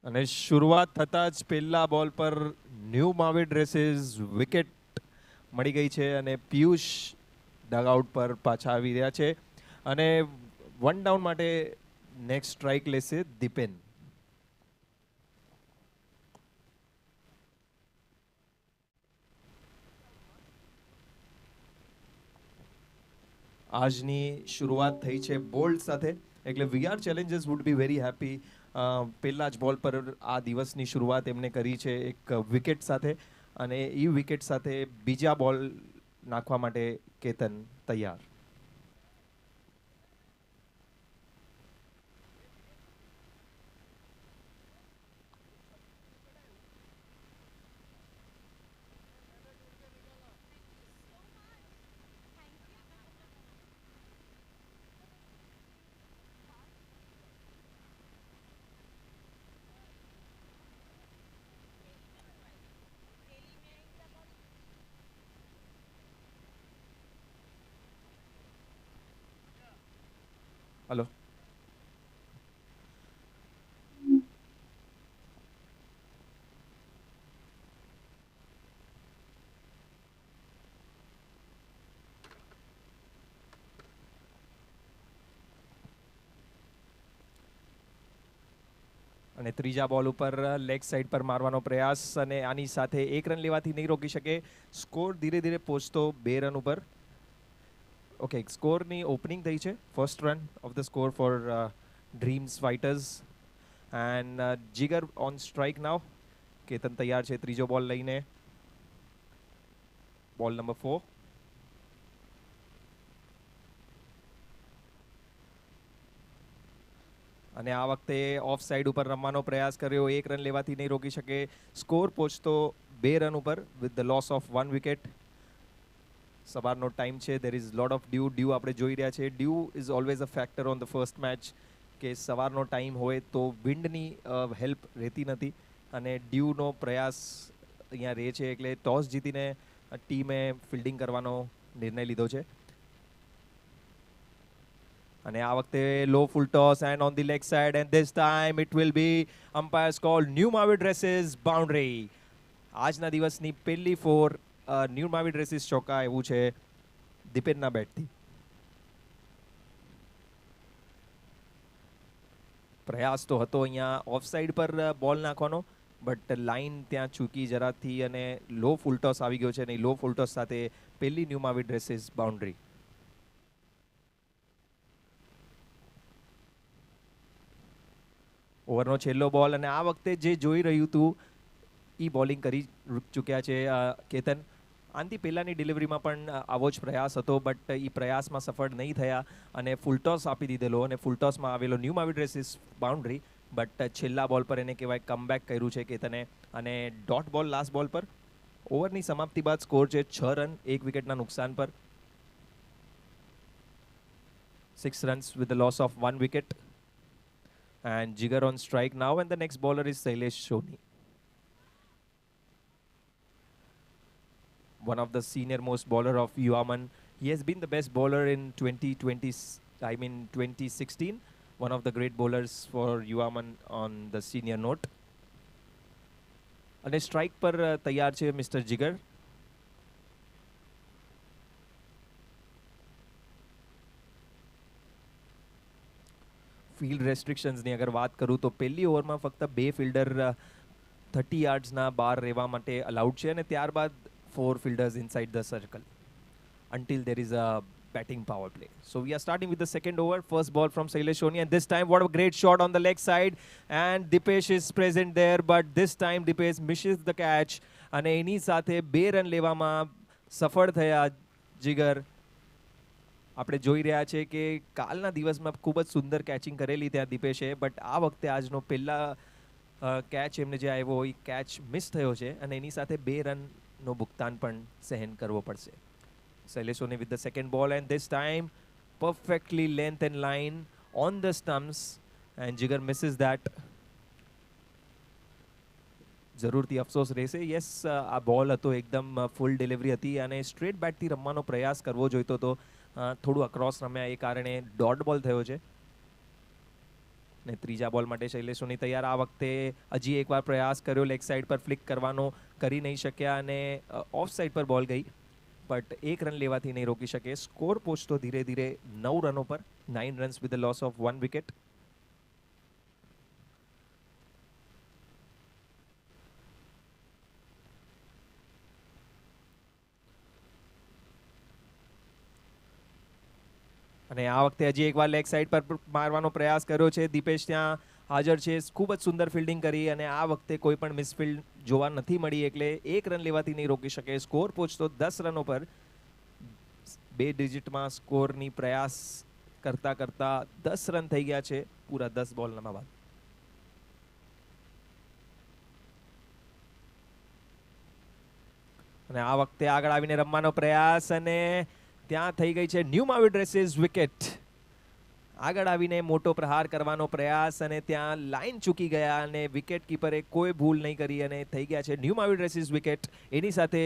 અને શરૂઆત થતાં જ પહેલા બોલ પર ન્યૂ માવી ડ્રેસીસ વિકેટ મળી ગઈ છે અને પિયુષ ડગઆઉટ પર પાછા આવી રહ્યા છે અને વન ડાઉન માટે નેક્સ્ટ સ્ટ્રાઇક લેશે દીપેન. આજની શરૂઆત થઈ છે બોલ્ડ સાથે, એટલે VR Challengers would be very happy. પહેલા જ બોલ પર આ દિવસની શરૂઆત એમને કરી છે એક વિકેટ સાથે, અને એ વિકેટ સાથે બીજા બોલ નાખવા માટે કેતન તૈયાર. હલો. અને ત્રીજા બોલ ઉપર લેગ સાઈડ પર મારવાનો પ્રયાસ, અને આની સાથે એક રન લેવાથી નહીં રોકી શકે. સ્કોર ધીરે ધીરે પહોંચતો 2 રન ઉપર. ઓકે, સ્કોરની ઓપનિંગ થઈ છે. First run of the score for Dreams Fighters and Jigar on strike now. Ketan તૈયાર છે ત્રીજો બોલ લઈને. બોલ નંબર 4. અને આ વખતે ઓફ સાઈડ ઉપર રમવાનો પ્રયાસ કર્યો. એક રન લેવાથી નહીં રોકી શકે. સ્કોર પહોંચતો 2 રન ઉપર with the loss of 1 wicket. સવારનો ટાઈમ છે. There is lot of dew આપણે જોઈ રહ્યા છે. Dew is always a factor on the first match, કે સવારનો ટાઈમ હોય તો વિન્ડની હેલ્પ રહેતી નથી, અને ડ્યુનો પ્રયાસ અહીંયા રહે છે. એટલે ટોસ જીતીને ટીમે ફિલ્ડિંગ કરવાનો નિર્ણય લીધો છે. અને આ વખતે low full toss and on the leg side, and this time it will be umpire's call new માવી dresses boundary. આજના દિવસની પહેલી 4 ન્યૂ માવી ડ્રેસીસ ચોકા એવું છે દીપેનના બેટથી. પ્રયાસ તો હતો અહીંયા ઓફ સાઈડ પર બોલ નાખવાનો, બટ લાઇન ત્યાં ચૂકી જરાથી અને લો ફૂલ ટોસ આવી ગયો છે, અને લો ફૂલ ટોસ સાથે પહેલી ન્યૂ માવી ડ્રેસીસ બાઉન્ડ્રી. ઓવરનો છેલ્લો બોલ, અને આ વખતે જે જોઈ રહ્યું હતું એ બોલિંગ કરી ચૂક્યા છે કેતન. આનાથી પહેલાંની ડિલિવરીમાં પણ આવો જ પ્રયાસ હતો, બટ એ પ્રયાસમાં સફળ નહીં થયા અને ફૂલટોસ આપી દીધેલો, અને ફૂલટોસમાં આવેલો ન્યૂ માવી ડ્રેસીસ બાઉન્ડ્રી. બટ છેલ્લા બોલ પર એને કહેવાય કમબેક કર્યું છે કેતને, અને ડોટ બોલ લાસ્ટ બોલ પર. ઓવરની સમાપ્તિ બાદ સ્કોર છે 6 રન 1 વિકેટના નુકસાન પર. 6 runs with the loss of 1 wicket. And Jigar on strike now, and the next bowler is Sailesh Shoni. One of the senior most bowler of Yuaman. He has been the best bowler in 2016. One of the great bowlers for Yuaman on the senior note. અને strike પર તૈયાર છે mister જીગર. Field રેસ્ટ્રિક્શન્સની અગર વાત કરું તો પહેલી ઓવરમાં ફક્ત 2 ફિલ્ડર 30 યાર્ડ્સના બહાર રહેવા માટે અલાઉડ છે, અને ત્યારબાદ 4 fielders inside the circle until there is a batting power play. So we are starting with the second over. First ball from Sailesh Shoni, and this time what a great shot on the leg side, and Dipesh is present there, but this time Dipesh misses the catch, અને એની સાથે 2 run લેવામાં સફળ થયા જીગર. આપણે જોઈ રહ્યા છે કે કાલના દિવસમાં ખૂબ જ સુંદર કેચિંગ કરેલી ત્યાં દીપેશે, બટ આ વખતે આજનો પહેલા કેચ એમને જે આવ્યો એ કેચ મિસ થયો છે, અને એની સાથે 2 રનનો ભુગતાન પણ સહન કરવો પડશે. Sailesh Shoni with the second ball, and this time perfectly length and line on the stumps, and Jigar misses that. જરૂરથી અફસોસ રહેશે. યસ, આ બોલ હતો એકદમ ફૂલ ડિલિવરી હતી, અને સ્ટ્રેટ બેટથી રમવાનો પ્રયાસ કરવો જોઈતો હતો. થોડું અક્રોસ રમ્યા એ કારણે ડોટ બોલ થયો છે. ને ત્રીજા બોલ માટે શૈલેષ સોની તૈયાર. આ વખતે હજી એકવાર પ્રયાસ કર્યો લેગ સાઈડ પર ફ્લિક કરવાનો, કરી નહીં શક્યા અને ઓફ સાઈડ પર બોલ ગઈ, બટ એક રન લેવાથી નહીં રોકી શકે. સ્કોર પહોંચતો ધીરે ધીરે 9 રનો પર, 9 runs with the loss of 1 wicket. અને આ વખતે હજી એકવાર લેગ સાઈડ પર મારવાનો પ્રયાસ કર્યો છે. દીપેશ ત્યાં હાજર છે, ખૂબ જ સુંદર ફિલ્ડિંગ કરી અને આ વખતે કોઈ પણ મિસફિલ્ડ જોવા નથી મળી, એટલે એક રન લેવાથી નહીં રોકી શકે. સ્કોર પહોંચતો 10 રનો પર, 2 ડિજિટમાં સ્કોરની પ્રયાસ કરતા કરતા 10 રન થઈ ગયા છે પૂરા 10 બોલમાં બાદ. અને આ વખતે આગળ આવીને રમવાનો પ્રયાસ અને ત્યાં થઈ ગઈ છે ન્યૂ ડ્રેસીસ વિકેટ. આગળ આવીને મોટો પ્રહાર કરવાનો પ્રયાસ અને ત્યાં લાઈન ચૂકી ગયા અને વિકેટ કીપરે કોઈ ભૂલ નહીં કરી અને થઈ ગયા છે ન્યૂ ડ્રેસીસ વિકેટ. એની સાથે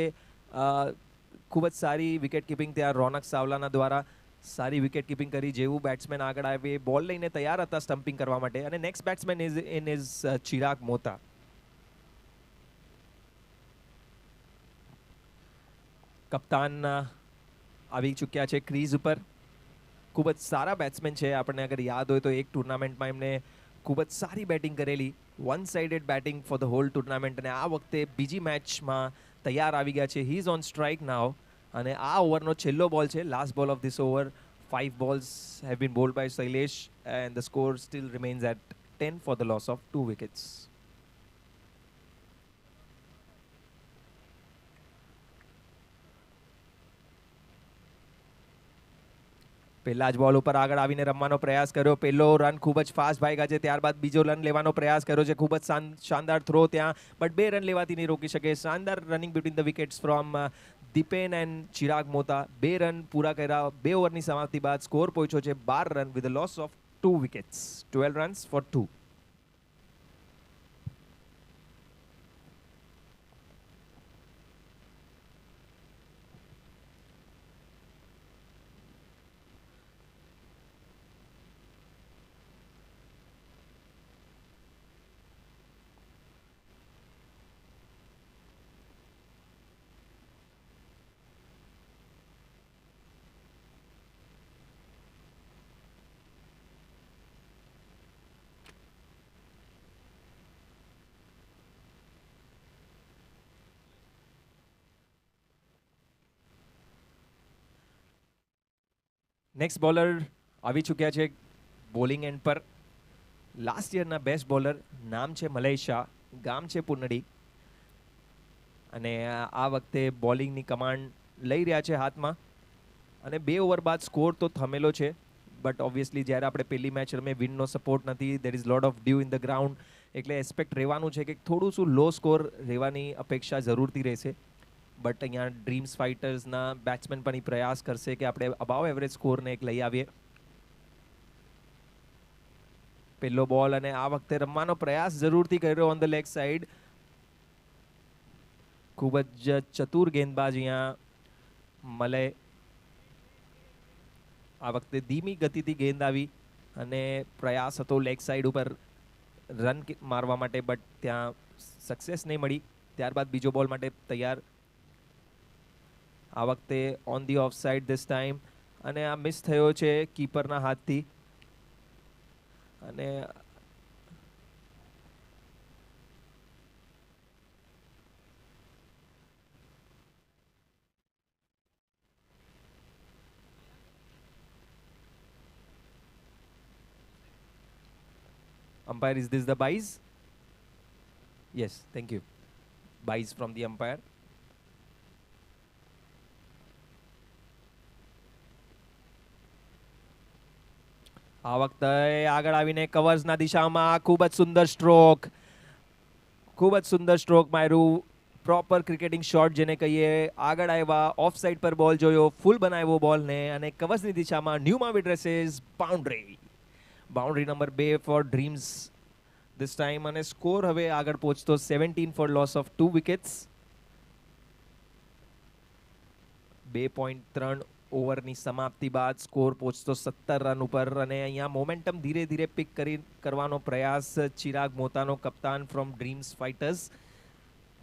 ખૂબ જ સારી વિકેટ કીપિંગ ત્યાં રોનક સાવલાના દ્વારા સારી વિકેટ કીપિંગ કરી. જેવું બેટ્સમેન આગળ આવે બોલ લઈને તૈયાર હતા સ્ટમ્પિંગ કરવા માટે, અને નેક્સ્ટ બેટ્સમેન ઇઝ ચિરાગ મોતા. કપ્તાન આવી ચૂક્યા છે ક્રીઝ ઉપર. ખૂબ જ સારા બેટ્સમેન છે. આપણને અગર યાદ હોય તો એક ટુર્નામેન્ટમાં એમને ખૂબ જ સારી બેટિંગ કરેલી, one sided batting for the whole tournament, અને આ વખતે બીજી મેચમાં તૈયાર આવી ગયા છે. He is on strike now, અને આ ઓવરનો છેલ્લો બોલ છે, last ball of this over. 5 balls have been bowled by Shailesh and the score still remains at 10 for the loss of 2 wickets. પહેલા જ બોલ ઉપર આગળ આવીને રમવાનો પ્રયાસ કર્યો. પહેલો રન ખૂબ જ ફાસ્ટ ભાગ્યા છે, ત્યારબાદ બીજો રન લેવાનો પ્રયાસ કર્યો છે. ખૂબ જ શાનદાર થ્રો ત્યાં, બટ 2 રન લેવાથી નહીં રોકી શકે. શાનદાર running between the wickets from Dipen and Chirag Mota. 2 run પૂરા કર્યા 2 ઓવરની સમાપ્તિ બાદ. સ્કોર પહોંચ્યો છે 12 run with the loss of 2 wickets. 12 runs for 2. Next bowler આવી ચૂક્યા છે બોલિંગ એન્ડ પર. લાસ્ટ યરના બેસ્ટ બોલર, નામ છે મલય શાહ, ગામ છે પુનડી, અને આ વખતે બોલિંગની કમાન્ડ લઈ રહ્યા છે હાથમાં. અને 2 ઓવર બાદ સ્કોર તો થમેલો છે, બટ ઓબ્વિયસલી જ્યારે આપણે પહેલી મેચ રમે વિનનો સપોર્ટ નથી, there is lot of dew in the ground, એટલે એક્સપેક્ટ રહેવાનું છે કે થોડું શું લો સ્કોર રહેવાની અપેક્ષા જરૂરથી રહેશે. બટ અહીંયા ડ્રીમ્સ ફાઇટર્સના બેટ્સમેન પણ એ પ્રયાસ કરશે કે આપણે અબાવ એવરેજ સ્કોરને એક લઈ આવીએ. પહેલો બોલ અને આ વખતે રમવાનો પ્રયાસ જરૂરથી કર્યો ઓન ધ લેગ સાઈડ. ખૂબ જ ચતુર ગેંદબાજ અહીંયા મલય. આ વખતે ધીમી ગતિથી ગેંદ આવી અને પ્રયાસ હતો લેગ સાઈડ ઉપર રન મારવા માટે, બટ ત્યાં સક્સેસ નહીં મળી. ત્યારબાદ બીજો બોલ માટે તૈયાર. આ વખતે on the off side this time, અને આ મિસ થયો છે કીપરના હાથથી. અને umpire, is this the buys? Yes, thank you. Buys from the umpire. આ વખતે આગળ આવીને કવર્સના દિશામાં ખૂબ જ સુંદર સ્ટ્રોક, ખૂબ જ સુંદર સ્ટ્રોક માર્યું. પ્રોપર ક્રિકેટિંગ શોટ જેને કહીએ. આગળ આવ્યા, ઓફ સાઈડ પર બોલ જોયો, ફૂલ બનાવ્યો બોલને, અને કવર્સની દિશામાં ન્યૂ માવી dresses boundary. Boundary number 2 for Dreams this time, અને સ્કોર હવે આગળ પહોંચતો 17 ફોર લોસ ઓફ 2 વિકેટ્સ. 2.3 ઓવરની સમાપ્તિ બાદ સ્કોર પહોંચતો 17 રન ઉપર અને અહીંયા મોમેન્ટમ ધીરે ધીરે પિક કરવાનો પ્રયાસ ચિરાગ મોતાનો, કપ્તાન ફ્રોમ ડ્રીમ્સ ફાઇટર્સ.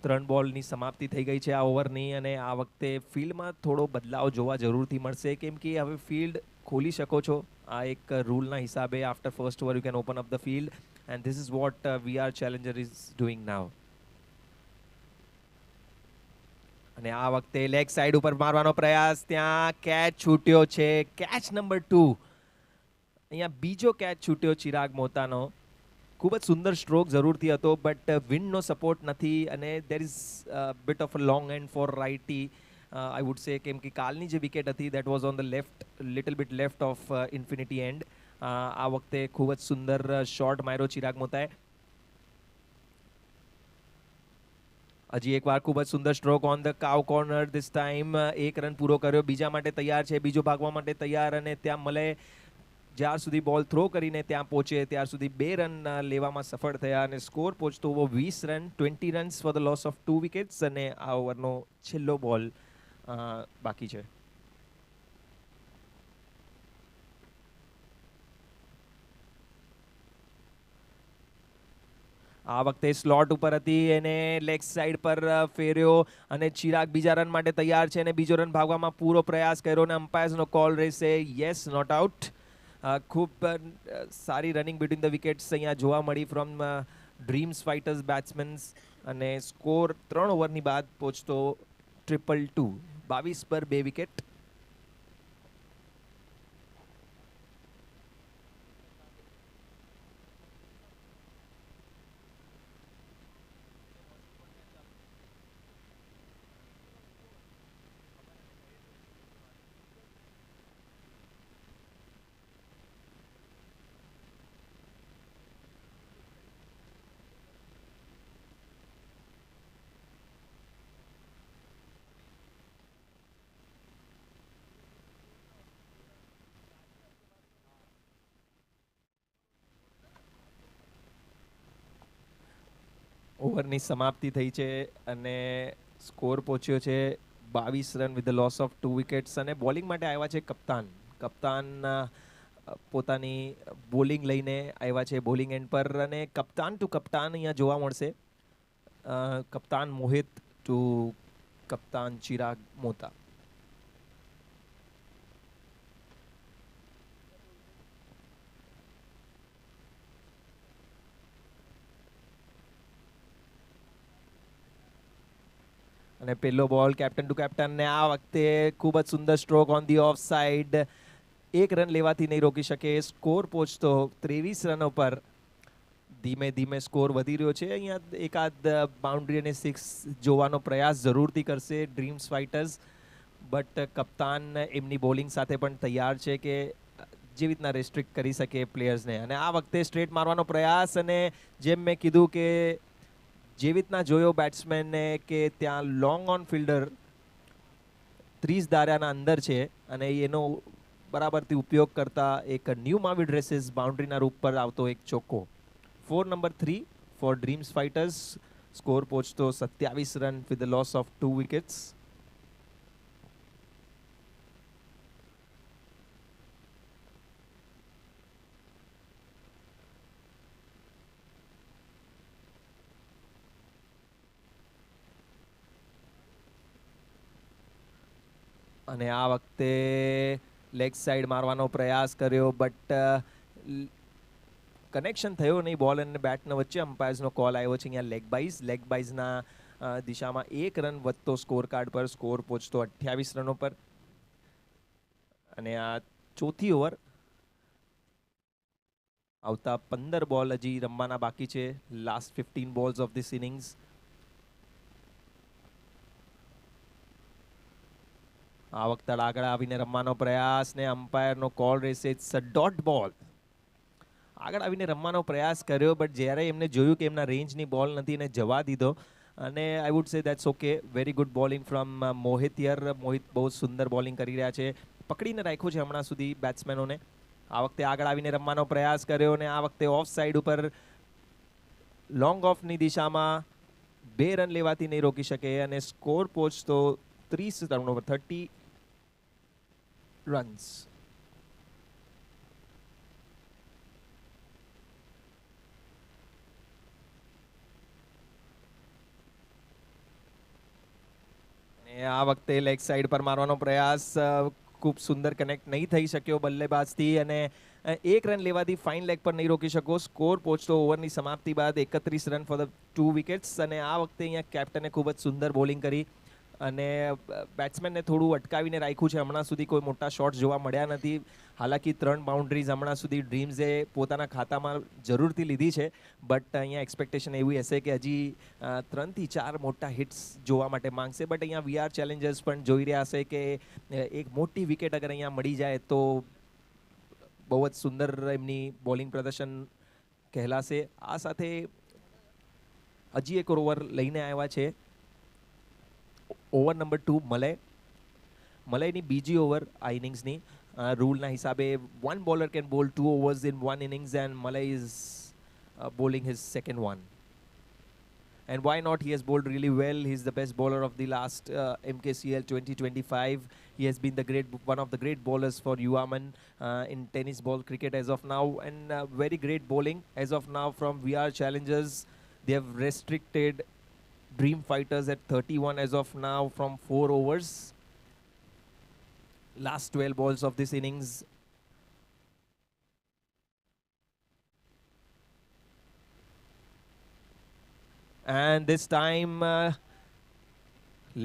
3 બોલની સમાપ્તિ થઈ ગઈ છે આ ઓવરની અને આ વખતે ફિલ્ડમાં થોડો બદલાવ જોવા જરૂરથી મળશે, કેમ કે હવે ફિલ્ડ ખોલી શકો છો. આ એક રૂલના હિસાબે after first over you can open up the field and this is what VR Challenger is doing now. અને આ વખતે લેગ સાઈડ ઉપર મારવાનો પ્રયાસ, ત્યાં કેચ છૂટ્યો છે. Catch number 2. અહીંયા બીજો કેચ છૂટ્યો ચિરાગ મોતાનો. ખૂબ જ સુંદર સ્ટ્રોક જરૂરથી હતો, બટ વિન્ડનો સપોર્ટ નથી અને there is bit of a long end for righty I would say, કેમ કે કાલની જે વિકેટ હતી that was on the left, little bit left of infinity end. આ વખતે ખૂબ જ સુંદર શોટ માર્યો ચિરાગ મોતાએ. હજી એકવાર ખૂબ જ સુંદર stroke on the cow corner. This time 1 run પૂરો કર્યો, બીજા માટે તૈયાર છે, બીજો ભાગવા માટે તૈયાર અને ત્યાં મળે જ્યાર સુધી બોલ થ્રો કરીને ત્યાં પહોંચે ત્યાર સુધી 2 રન લેવામાં સફળ થયા અને સ્કોર પહોંચતો હોવો 20 run, 20 runs for the loss of 2 wickets અને આ ઓવરનો છેલ્લો બોલ બાકી છે. આ વખતે સ્લોટ ઉપર હતી, એને લેગ સાઈડ પર ફેર્યો અને ચિરાગ બીજા રન માટે તૈયાર છે અને બીજો રન ભાગવામાં પૂરો પ્રયાસ કર્યો અને અમ્પાયર્સનો કોલ રહેશે યસ, નોટ આઉટ. ખૂબ સારી રનિંગ બિટવીન ધ વિકેટ્સ અહીંયા જોવા મળી ફ્રોમ ડ્રીમ્સ ફાઇટર્સ બેટ્સમેન્સ અને સ્કોર 3 ઓવરની બાદ પહોંચતો 2-2, 22 પર 2 વિકેટ. ઓવરની સમાપ્તિ થઈ છે અને સ્કોર પહોંચ્યો છે 22 run with the loss of 2 wickets અને બોલિંગ માટે આવ્યા છે કપ્તાન પોતાની બોલિંગ લઈને આવ્યા છે બોલિંગ એન્ડ પર અને કપ્તાન ટુ કપ્તાન અહીંયા જોવા મળશે. કપ્તાન મોહિત ટુ કપ્તાન ચિરાગ મોતા. અને પહેલો બોલ કેપ્ટન ટુ કેપ્ટન ને આ વખતે ખૂબ જ સુંદર stroke on the off side. 1 run લેવાથી નહીં રોકી શકે. સ્કોર પહોંચતો 23 રનો પર. ધીમે ધીમે સ્કોર વધી રહ્યો છે. અહીંયા એકાદ બાઉન્ડ્રી અને 6 જોવાનો પ્રયાસ જરૂરથી કરશે ડ્રીમ્સ ફાઇટર્સ, બટ કપ્તાન એમની બોલિંગ સાથે પણ તૈયાર છે કે જેવી રીતના રેસ્ટ્રિક્ટ કરી શકે પ્લેયર્સને. અને આ વખતે સ્ટ્રેટ મારવાનો પ્રયાસ અને જેમ મેં કીધું કે જેવી રીતના જોયો બેટ્સમેનને કે ત્યાં લોંગ ઓન ફિલ્ડર 30 દાયરાના અંદર છે અને એનો બરાબરથી ઉપયોગ કરતા એક ન્યૂ માવી ડ્રેસીસ બાઉન્ડ્રીના રૂપ પર આવતો એક ચોક્કો. 4 number 3 for Dreams Fighters. Score પહોંચતો 27 run with the loss of 2 wickets. અને આ વખતે લેગ સાઈડ મારવાનો પ્રયાસ કર્યો, બટ કનેક્શન થયો નહીં બોલ અને બેટના વચ્ચે. અમ્પાયર્સનો કોલ આવ્યો છે અહીંયા લેગ બાઇઝના દિશામાં 1 રન વધતો સ્કોર કાર્ડ પર. સ્કોર પહોંચતો 28 રનો પર અને આ ચોથી ઓવર. આવતા 15 બોલ હજી રમવાના બાકી છે. Last 15 balls of this innings. આ વખતે આગળ આવીને રમવાનો પ્રયાસ ને અમ્પાયરનો કોલ રહેશે ઇટ્સ અ ડોટ બોલ. આગળ આવીને રમવાનો પ્રયાસ કર્યો, બટ જ્યારે એમને જોયું કે એમના રેન્જની બોલ નથી એને જવા દીધો અને I would say that's okay. Very good bowling from Mohit here. Mohit બહુ સુંદર બોલિંગ કરી રહ્યા છે. પકડીને રાખ્યો છે હમણાં સુધી બેટ્સમેનોને. આ વખતે આગળ આવીને રમવાનો પ્રયાસ કર્યો અને આ વખતે ઓફ સાઈડ ઉપર લોંગ ઓફની દિશામાં 2 રન લેવાથી નહીં રોકી શકે અને સ્કોર પહોંચતો 30 રન ઓવર 30. runs. આ વખતે લેગ સાઈડ પર મારવાનો પ્રયાસ ખૂબ સુંદર કનેક્ટ નહીં થઈ શક્યો બલ્લેબાજથી અને એક રન લેવાથી ફાઇન લેગ પર નહીં રોકી શકો. સ્કોર પહોંચતો ઓવરની સમાપ્તિ બાદ 31 રન ફોર ધ 2 વિકેટ્સ. અને આ વખતે અહીંયા કેપ્ટને ખૂબ જ સુંદર બોલિંગ કરી અને બેટ્સમેનને થોડું અટકાવીને રાખ્યું છે. હમણાં સુધી કોઈ મોટા શોટ્સ જોવા મળ્યા નથી. હાલાકી 3 બાઉન્ડ્રીઝ હમણાં સુધી ડ્રીમ્સે પોતાના ખાતામાં જરૂરથી લીધી છે, બટ અહીંયા એક્સપેક્ટેશન એવી હશે કે હજી 3 થી 4 મોટા હિટ્સ જોવા માટે માંગશે. બટ અહીંયા વીઆર ચેલેન્જર્સ પણ જોઈ રહ્યા હશે કે એક મોટી વિકેટ અગર અહીંયા મળી જાય તો બહુ જ સુંદર એમની બોલિંગ પ્રદર્શન કહેલાશે. આ સાથે હજી એક ઓવર લઈને આવ્યા છે, ઓવર નંબર 2 મલયની બીજી ઓવર આ ઇનિંગ્સની. રૂલના હિસાબે 1 bowler can bowl 2 overs in 1 innings and Malay is bowling his second one. And why not? He has bowled really well. He's the best bowler of the last MKCL 2025. He has been one of the great bowlers for UAMN in tennis ball cricket as of now, and very great bowling as of now from VR Challengers. They have restricted Dream Fighters at 31 as of now from 4 overs. Last 12 balls of this innings. And this time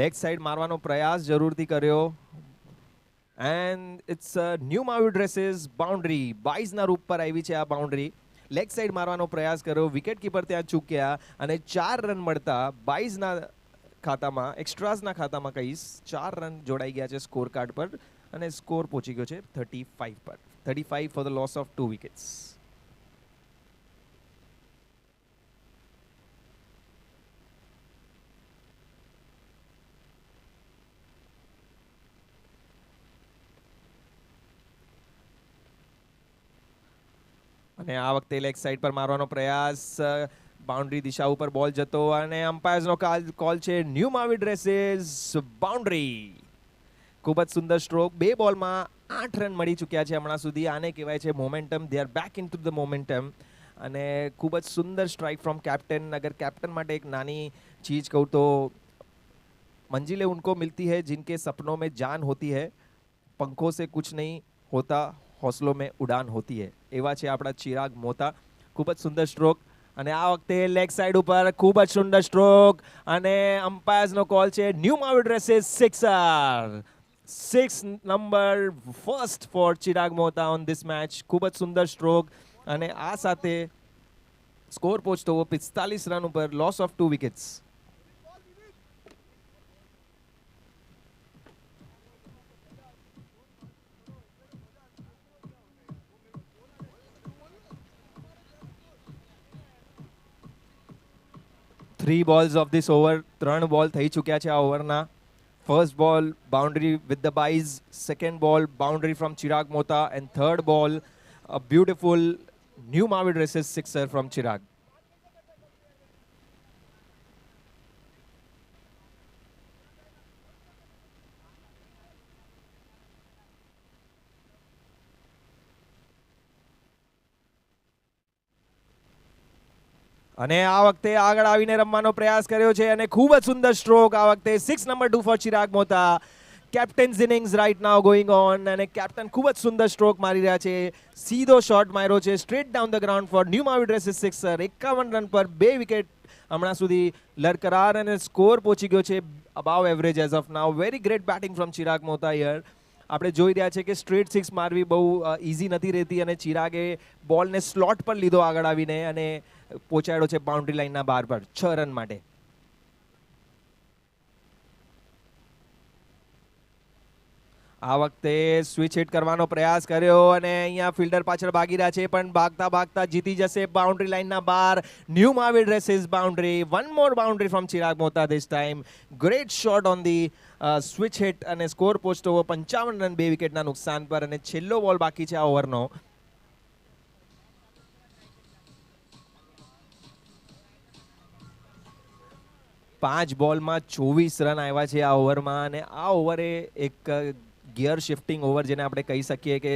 leg side મારવાનો પ્રયાસ જરૂરથી કર્યો. And it's New Mavi Dresses boundary. 22 ના રૂપ પર આવી છે આ બાઉન્ડરી. લેગ સાઈડ મારવાનો પ્રયાસ કર્યો, વિકેટ કીપર ત્યાં ચૂક્યા અને 4 રન મળતા 22 ના ખાતામાં, એક્સ્ટ્રાઝના ખાતામાં કહીશ, 4 રન જોડાઈ ગયા છે સ્કોર કાર્ડ પર અને સ્કોર પહોંચી ગયો છે 35 પર. 35 for the loss of 2 wickets. અને આ વખતે લેગ સાઈડ પર મારવાનો પ્રયાસ, બાઉન્ડરી દિશા ઉપર બોલ જતો અને અમ્પાયર્સનો કોલ છે ન્યૂ માવી ડ્રેસીસ બાઉન્ડરી. ખૂબ જ સુંદર સ્ટ્રોક. 2 બોલમાં 8 રન મળી ચૂક્યા છે હમણાં સુધી. આને કહેવાય છે momentum. They are back in to the momentum. અને ખૂબ જ સુંદર સ્ટ્રાઇક ફ્રોમ कैप्टन. अगर कैप्टन માટે એક નાની ચીજ કહું તો मंजिलें उनको मिलती है जिनके सपनों में जान होती है, पंखों से कुछ नहीं होता, हौसलों में उड़ान होती है. એવા છે આપણા ચિરાગ મોતા. ખૂબ જ સુંદર સ્ટ્રોક. અને આ વખતે લેગ સાઈડ ઉપર ખૂબ જ સુંદર સ્ટ્રોક અને અમ્પાયર્સનો કોલ છે new માવી dresses sixer. 6 number first for Chirag Mohta on this match. ખૂબ જ સુંદર સ્ટ્રોક અને આ સાથે સ્કોર પહોંચતો 45 રન ઉપર, loss of 2 wickets. Three balls of this over. 3 બોલ થઈ ચૂક્યા છે આ ઓવરના. First ball boundary with the byes, second ball boundary from Chirag Mohta, and third ball a beautiful New Mavi Dresses sixer from Chirag. અને આ વખતે આગળ આવીને રમવાનો પ્રયાસ કર્યો છે અને ખૂબ જ સુંદર સ્ટ્રોક આ વખતે. 6 number 2 for Chirag Mohta. Captain's innings right now going on અને કેપ્ટન ખૂબ જ સુંદર સ્ટ્રોક મારી રહ્યા છે. સીધો શોટ માર્યો છે straight down the ground for new માવી dresses sixer. 51 run પર 2 વિકેટ હમણાં સુધી લરકરાર અને સ્કોર પહોંચી ગયો છે above average as of now. Very great batting from Chirag Mota here. આપણે જોઈ રહ્યા છે કે સ્ટ્રેટ 6 મારવી બહુ ઇઝી નથી રહેતી અને ચિરાગે બોલને સ્લોટ પર લીધો આગળ આવીને અને પહોંચાડ્યો છે બાઉન્ડ્રી લાઇનના બહાર પર 6 રન માટે. આ વખતે સ્વિચ હિટ કરવાનો પ્રયાસ કર્યો અને અહીંયા ફિલ્ડર પાછળ ભાગી રહ્યા છે પણ ભાગતા ભાગતા જીતી જશે બાઉન્ડ્રી લાઇનના બહાર. New માવી dresses boundary. One more boundary from Chirag Mota this time. Great shot on the switch hit અને સ્કોર પહોંચતો 55 રન 2 વિકેટના નુકસાન પર અને છેલ્લો બોલ બાકી છે આ ઓવરનો. પાંચ બોલમાં 24 રન આવ્યા છે આ ઓવરમાં અને આ ઓવરે એક ગિયર શિફ્ટિંગ ઓવર જેને આપણે કહી શકીએ કે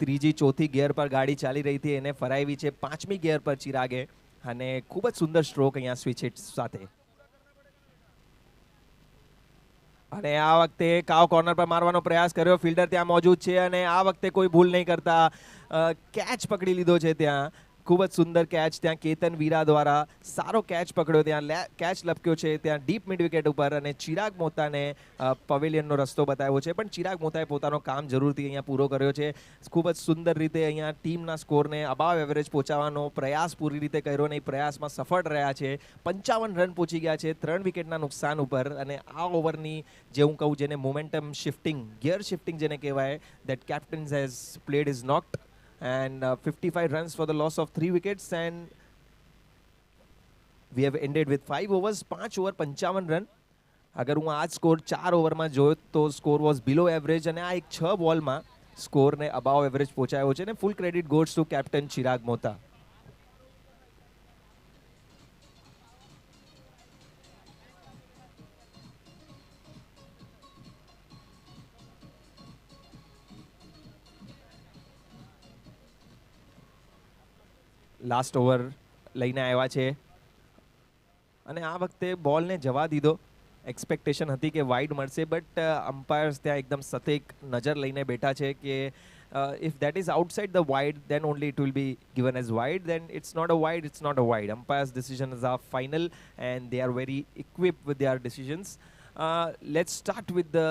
ત્રીજી ચોથી ગિયર પર ગાડી ચાલી રહી હતી એને ફરાવી છે પાંચમી ગિયર પર ચિરાગે અને ખૂબ જ સુંદર સ્ટ્રોક અહીંયા સ્વિચ હિટ સાથે. અને આ વખતે કાવ કોર્નર પર મારવાનો પ્રયાસ કર્યો, ફિલ્ડર ત્યાં મોજૂદ છે અને આ વખતે કોઈ ભૂલ નહીં કરતા કેચ પકડી લીધો છે ત્યાં. ખૂબ જ સુંદર કેચ ત્યાં કેતન વીરા દ્વારા, સારો કેચ પકડ્યો ત્યાં, કેચ લપક્યો છે ત્યાં ડીપ મિડ વિકેટ ઉપર અને ચિરાગ મોતાને પવેલિયનનો રસ્તો બતાવ્યો છે, પણ ચિરાગ મોતાએ પોતાનો કામ જરૂરથી અહીંયા પૂરો કર્યો છે. ખૂબ જ સુંદર રીતે અહીંયા ટીમના સ્કોરને અબાવ એવરેજ પહોંચાડવાનો પ્રયાસ પૂરી રીતે કર્યો અને એ પ્રયાસમાં સફળ રહ્યા છે. 55 રન પહોંચી ગયા છે 3 વિકેટના નુકસાન ઉપર અને આ ઓવરની જે હું કહું જેને મોમેન્ટમ શિફ્ટિંગ, ગિયર શિફ્ટિંગ જેને કહેવાય, that captain's has played is knocked and 55 runs for the loss of 3 wickets and we have ended with 5 overs, 5 over 55 run. અગર હું આ સ્કોર 4 ઓવરમાં જોયો તો સ્કોર વોઝ બિલો એવરેજ અને આ એક 6 બોલમાં સ્કોરને અબાવ એવરેજ પહોંચાયો છે અને full credit goes to captain Chirag Mota. Last over લઈને આવ્યા છે અને આ વખતે બોલને જવા દીધો. એક્સપેક્ટેશન હતી કે વાઇડ મળશે બટ અમ્પાયર્સ ત્યાં એકદમ સતેક નજર લઈને બેઠા છે કે if that is outside the wide then only it will be given as wide, then it's not a wide, it's not a wide. Umpires decisions are final and they are very equipped with their decisions. Let's start with the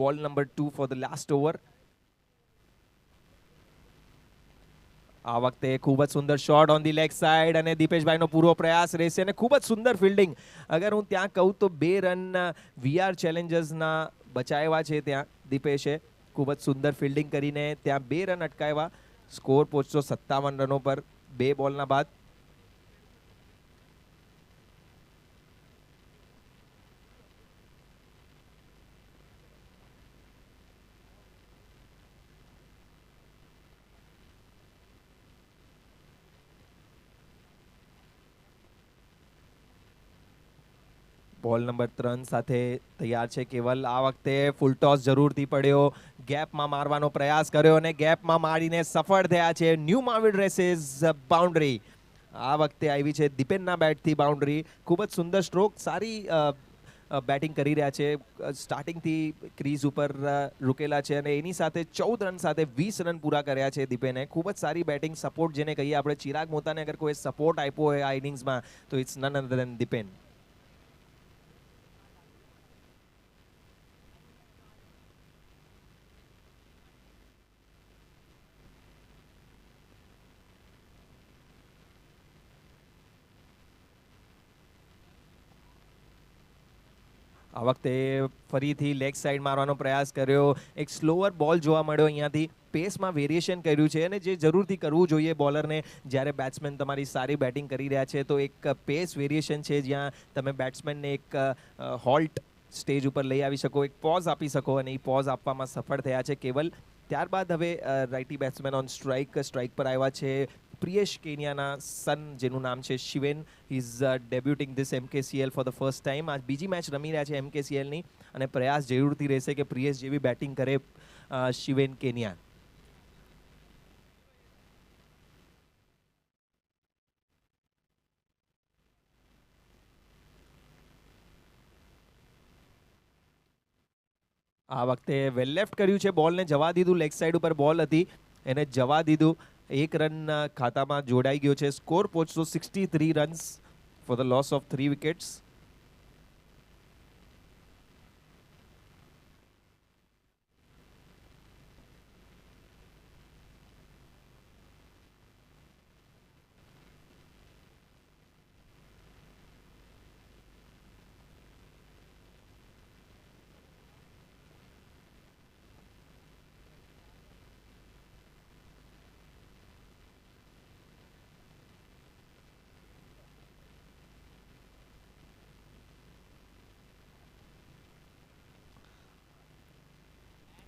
ball number 2 for the last over. આ વખતે ખૂબ જ સુંદર shot on the leg side અને દીપેશભાઈનો પૂરો પ્રયાસ રહેશે અને ખૂબ જ સુંદર ફિલ્ડિંગ. અગર હું ત્યાં કહું તો 2 રન વીઆર ચેલેન્જર્સના બચાવ્યા છે ત્યાં દીપેશે. ખૂબ જ સુંદર ફિલ્ડિંગ કરીને ત્યાં 2 રન અટકાવ્યા. સ્કોર પહોંચતો 57 રનો પર 2 બોલના બાદ. બોલ નંબર 3 સાથે તૈયાર છે કેવલ. આ વખતે ફૂલ ટોસ જરૂરથી પડ્યો, ગેપમાં મારવાનો પ્રયાસ કર્યો અને ગેપમાં મારીને સફળ થયા છે. ન્યૂ માવિડ રેસીસ બાઉન્ડ્રી આ વખતે આવી છે દીપેનના બેટથી બાઉન્ડ્રી. ખૂબ જ સુંદર સ્ટ્રોક, સારી બેટિંગ કરી રહ્યા છે. સ્ટાર્ટિંગથી ક્રીઝ ઉપર રૂકેલા છે અને એની સાથે 14 રન સાથે 20 રન પૂરા કર્યા છે દીપેને. ખૂબ જ સારી બેટિંગ સપોર્ટ જેને કહીએ આપણે. ચિરાગ મોતાને અગર કોઈ સપોર્ટ આપ્યો હોય આ ઇનિંગ્સમાં તો it's none other than Dipen. આ વખતે ફરીથી લેગ સાઈડ મારવાનો પ્રયાસ કર્યો. એક સ્લોઅર બોલ જોવા મળ્યો અહીંયાથી. પેસમાં વેરિએશન કર્યું છે અને જે જરૂરથી કરવું જોઈએ બોલરને જ્યારે બેટ્સમેન તમારી સારી બેટિંગ કરી રહ્યા છે તો એક પેસ વેરિએશન છે જ્યાં તમે બેટ્સમેનને એક હોલ્ટ સ્ટેજ ઉપર લઈ આવી શકો, એક પોઝ આપી શકો અને એ પોઝ આપવામાં સફળ થયા છે કેવલ. ત્યારબાદ હવે રાઇટી બેટ્સમેન ઓન સ્ટ્રાઇક પર આવ્યા છે. પ્રિયેશ કેનિયાના સન જેનું નામ છે Shiven, is debuting this MKCL for the first time. આજ બીજી મેચ રમી રહ્યા છે MKCLની અને પ્રયાસ જરૂરથી રહેશે કે પ્રિયેશ જેવી બેટિંગ કરે શિવેન કેનિયા. આ વખતે વેલ લેફ્ટ કર્યું છે, બોલને જવા દીધું. લેગ સાઈડ ઉપર બોલ હતી એને જવા દીધું. 1 રન ખાતામાં જોડાઈ ગયો છે. સ્કોર પહોંચતો 63 runs for the loss of 3 wickets.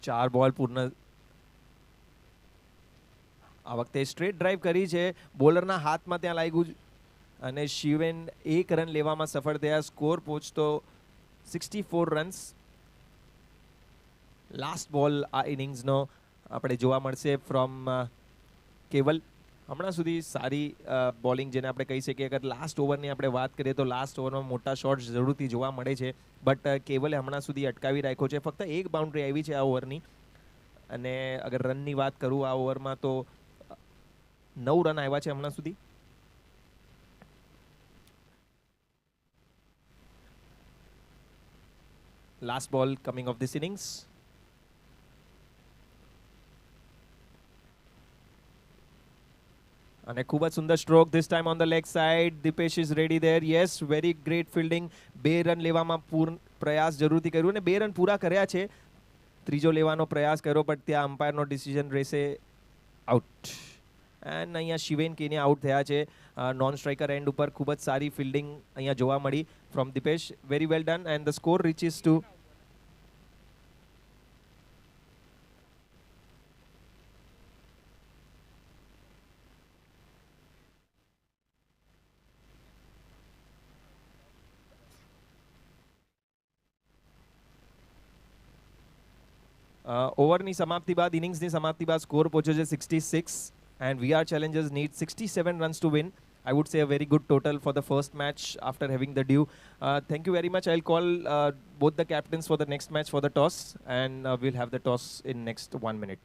ચાર બોલ પૂર્ણ. આ વખતે સ્ટ્રેટ ડ્રાઈવ કરી છે, બોલરના હાથમાં ત્યાં લાગ્યું અને શિવેન 1 રન લેવામાં સફળ થયા. સ્કોર પહોંચતો 64 રન્સ. લાસ્ટ બોલ આ ઇનિંગ્સનો આપણે જોવા મળશે ફ્રોમ કેવલ. હમણાં સુધી સારી બોલિંગ જેને આપણે કહી શકીએ. અગર લાસ્ટ ઓવરની આપણે વાત કરીએ તો લાસ્ટ ઓવરમાં મોટા શોટ્સ જરૂરથી જોવા મળે છે, બટ કેવલે હમણાં સુધી અટકાવી રાખ્યો છે. ફક્ત એક બાઉન્ડ્રી આવી છે આ ઓવરની. અને અગર રનની વાત કરું આ ઓવરમાં તો 9 રન આવ્યા છે હમણાં સુધી. લાસ્ટ બોલ કમિંગ ઓફ ધીસ ઇનિંગ્સ. અને ખૂબ જ સુંદર stroke this time on the leg side. Dipesh is ready there. Yes, very great fielding. 2 run લેવામાં પ્રયાસ જરૂરથી કર્યો અને 2 રન પૂરા કર્યા છે. ત્રીજો લેવાનો પ્રયાસ કર્યો, પણ ત્યાં અમ્પાયરનો ડિસિઝન રહેશે આઉટ. એન્ડ અહીંયા શિવેન કેનિયા આઉટ થયા છે. નોન સ્ટ્રાઇકર એન્ડ ઉપર ખૂબ જ સારી ફિલ્ડિંગ અહીંયા જોવા મળી from Dipesh. Very well done and the score reaches two ઓવરની સમાપ્તિ બાદ, ઇનિંગ્સની સમાપ્તિ બાદ સ્કોર પહોંચ્યો છે 66 and VR Challengers need 67 runs to win. I would say a very good total for the first match after having the due. Thank you very much. I'll call both the captains for the next match for the toss, and we'll have the toss in next 1 minute.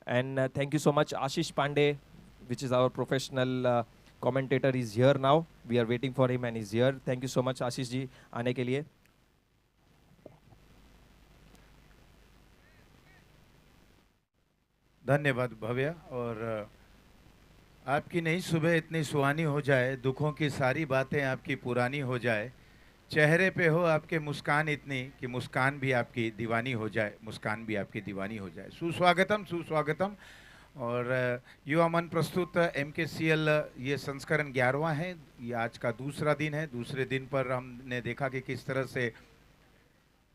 And thank you so much, Ashish Pandey, which is our professional commentator, is here now. We are waiting for him and he's here. Thank you so much, Ashish ji, आने के लिए. धन्यवाद भव्या। और आपकी नई सुबह इतनी सुहानी हो जाए, दुखों की सारी बातें आपकी पुरानी हो जाए, चेहरे पे हो आपके मुस्कान इतनी कि मुस्कान भी आपकी दीवानी हो जाए, मुस्कान भी आपकी दीवानी हो जाए। सुस्वागतम सुस्वागतम। और युवा मन प्रस्तुत MKCL ये संस्करण 11वां है। ये आज का दूसरा दिन है। दूसरे दिन पर हमने देखा कि किस तरह से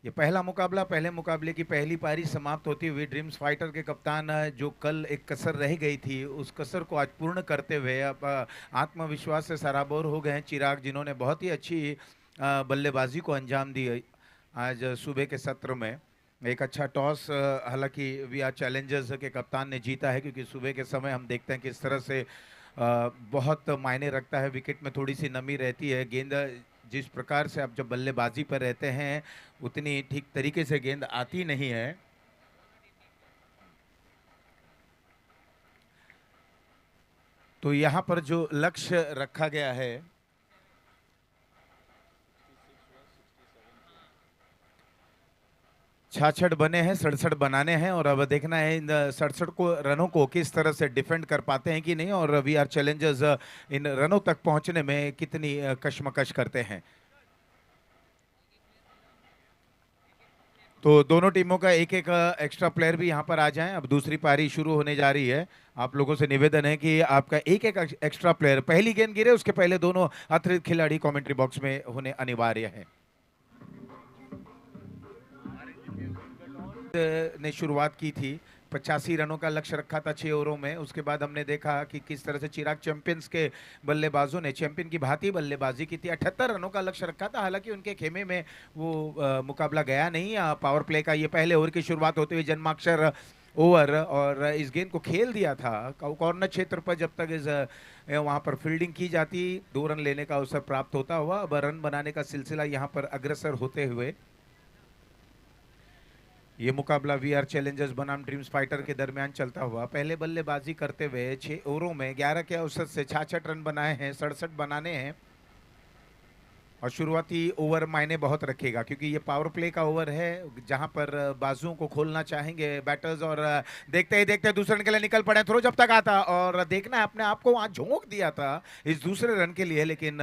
ये पहला मुकाबला, पहले मुकाबले की पहली पारी समाप्त होती हुई ड्रीम्स फाइटर के कप्तान जो कल एक कसर रह गई थी, उस कसर को आज पूर्ण करते हुए अब आत्मविश्वास से सराबोर हो गए हैं चिराग, जिन्होंने बहुत ही अच्छी बल्लेबाजी को अंजाम दी आज सुबह के सत्र में। एक अच्छा टॉस हालांकि VR चैलेंजर्स के कप्तान ने जीता है, क्योंकि सुबह के समय हम देखते हैं किस तरह से बहुत मायने रखता है। विकेट में थोड़ी सी नमी रहती है, गेंद जिस प्रकार से आप जब बल्लेबाजी पर रहते हैं उतनी ठीक तरीके से गेंद आती नहीं है। तो यहाँ पर जो लक्ष्य रखा गया है, छाछठ बने हैं, 67 बनाने हैं, और अब देखना है इन 67 को रनों को किस तरह से डिफेंड कर पाते हैं कि नहीं, और VR चैलेंजर्स इन रनों तक पहुंचने में कितनी कशमकश करते हैं। तो दोनों टीमों का एक एक एक्स्ट्रा प्लेयर भी यहाँ पर आ जाएं। अब दूसरी पारी शुरू होने जा रही है। आप लोगों से निवेदन है कि आपका एक एक एक्स्ट्रा प्लेयर, पहली गेंद गिरे उसके पहले दोनों अतिरिक्त खिलाड़ी कमेंट्री बॉक्स में होने अनिवार्य है। ने शुरुआत की थी, 85 रनों का लक्ष्य रखा था 6 ओवरों में। उसके बाद हमने देखा कि किस तरह से चिराग चैंपियंस के बल्लेबाजों ने चैंपियन की भांति बल्लेबाजी की थी। 78 रनों का लक्ष्य रखा था, हालांकि उनके खेमे में वो मुकाबला गया नहीं। पावर प्ले का ये पहले ओवर की शुरुआत होते हुए जन्माक्षर ओवर, और इस गेंद को खेल दिया था कॉर्नर क्षेत्र पर। जब तक इस वहाँ पर फील्डिंग की जाती, 2 रन लेने का अवसर प्राप्त होता हुआ। अब रन बनाने का सिलसिला यहाँ पर अग्रसर होते हुए ये मुकाबला VR चैलेंजर्स बनाम ड्रीम्स फाइटर के दरमियान चलता हुआ। पहले बल्लेबाजी करते हुए 6 ओवरों में 11 के औसत से 66 रन बनाए हैं, 67 बनाने हैं। और शुरुआती ओवर मायने बहुत रखेगा, क्योंकि ये पावर प्ले का ओवर है जहां पर बाजुओं को खोलना चाहेंगे बैटर्स, और देखते ही देखते दूसरे रन के लिए निकल पड़े। थ्रो जब तक आता, और देखना है अपने आप को वहां झोंक दिया था इस दूसरे रन के लिए, लेकिन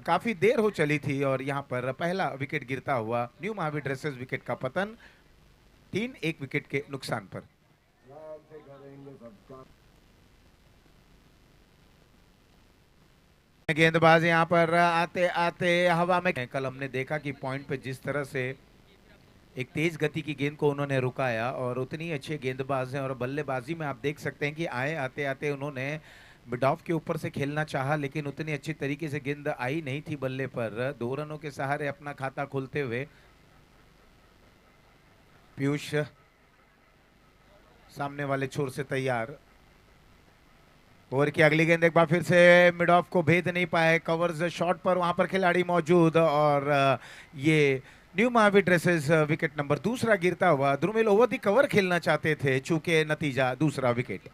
काफी देर हो चली थी। और यहाँ पर पहला विकेट गिरता हुआ, न्यू महावीर ड्रेसेस विकेट का पतन 3-1 विकेट के नुकसान पर। गेंदबाज यहाँ पर आते आते हवा में, कल हमने देखा कि पॉइंट पे जिस तरह से एक तेज गति की गेंद को उन्होंने रुकाया, और उतनी अच्छे गेंदबाज हैं। और बल्लेबाजी में आप देख सकते हैं कि आए आते आते उन्होंने मिड ऑफ के ऊपर से खेलना चाहा, लेकिन उतनी अच्छी तरीके से गेंद आई नहीं थी बल्ले पर। 2 रनों के सहारे अपना खाता खोलते हुए पीयूष सामने वाले छोर से तैयार। ओवर की अगली गेंद एक बार फिर से मिड ऑफ को भेद नहीं पाए, कवर्स शॉट पर वहां पर खिलाड़ी मौजूद, और ये new Mahavir dresses wicket number दूसरा गिरता हुआ। ध्रुमिल ओवर दी कवर खेलना चाहते थे, चूंकि नतीजा दूसरा विकेट।